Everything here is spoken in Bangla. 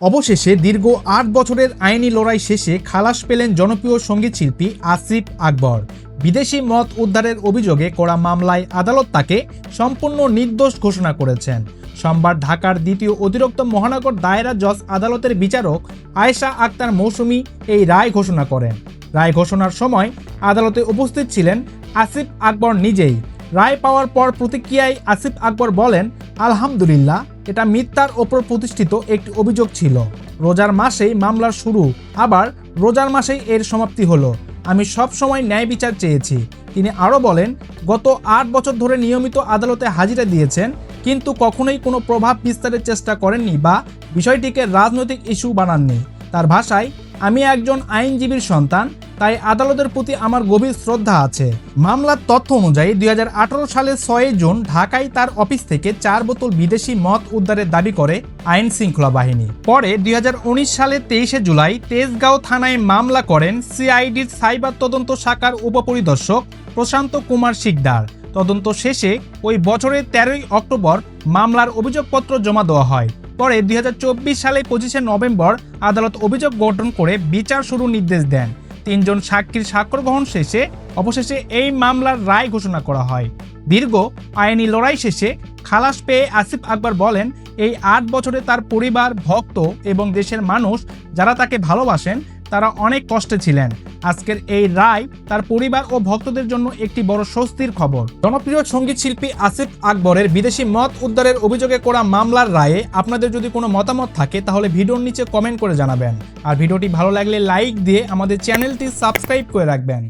অবশেষে দীর্ঘ ৮ বছরের আইনি লড়াই শেষে খালাস পেলেন জনপ্রিয় সঙ্গীতশিল্পী আসিফ আকবর। বিদেশি মদ উদ্ধারের অভিযোগে করা মামলায় আদালত তাকে সম্পূর্ণ নির্দোষ ঘোষণা করেছেন। সোমবার ঢাকার দ্বিতীয় অতিরিক্ত মহানগর দায়রা জজ আদালতের বিচারক আয়েশা আক্তার মৌসুমী এই রায় ঘোষণা করেন। রায় ঘোষণার সময় আদালতে উপস্থিত ছিলেন আসিফ আকবর নিজেই। রায় পাওয়ার পর প্রতিক্রিয়ায় আসিফ আকবর বলেন, আলহামদুলিল্লাহ, এটা মিথ্যার ওপর প্রতিষ্ঠিত একটি অভিযোগ ছিল। রোজার মাসেই মামলার শুরু, আবার রোজার মাসেই এর সমাপ্তি হলো। আমি সব সময় ন্যায় বিচার চেয়েছি। তিনি আরও বলেন, গত ৮ বছর ধরে নিয়মিত আদালতে হাজিরা দিয়েছেন, কিন্তু কখনোই কোনো প্রভাব বিস্তারের চেষ্টা করেননি বা বিষয়টিকে রাজনৈতিক ইস্যু বানাননি। তার ভাষায়, আমি একজন আইনজীবীর সন্তান, তাই আদালতের প্রতি আমার গভীর শ্রদ্ধা আছে। মামলার তথ্য অনুযায়ী ২০১৮ সালের ৬ জুন ঢাকায় তার অফিস থেকে ৪ বোতল বিদেশি মদ উদ্ধারের দাবি করে আইন শৃঙ্খলা বাহিনী। পরে ২০১৯ সালের ২৩শে জুলাই তেজগাঁও থানায় মামলা করেন সিআইডির সাইবার তদন্ত শাখার উপপরিদর্শক প্রশান্ত কুমার শিকদার। তদন্ত শেষে ওই বছরের ১৩ই অক্টোবর মামলার অভিযোগপত্র জমা দেওয়া হয়। পরে ২০২৪ সালে ২৫শে নভেম্বর আদালত অভিযোগ গঠন করে বিচার শুরুর নির্দেশ দেন। ৩ জন সাক্ষীর স্বাক্ষর গ্রহণ শেষে অবশেষে এই মামলার রায় ঘোষণা করা হয়। দীর্ঘ আইনি লড়াই শেষে খালাস পেয়ে আসিফ আকবর বলেন, এই ৮ বছরে তার পরিবার, ভক্ত এবং দেশের মানুষ যারা তাকে ভালোবাসেন তারা অনেক কষ্টে ছিলেন। আজকের এই রায় তার পরিবার ও ভক্তদের জন্য একটি বড় স্বস্তির খবর। জনপ্রিয় সঙ্গীতশিল্পী আসিফ আকবরের বিদেশি মদ উদ্ধারের অভিযোগে করা মামলার রায়ে আপনাদের যদি কোনো মতামত থাকে তাহলে ভিডিওর নিচে কমেন্ট করে জানাবেন। আর ভিডিওটি ভালো লাগলে লাইক দিয়ে আমাদের চ্যানেলটি সাবস্ক্রাইব করে রাখবেন।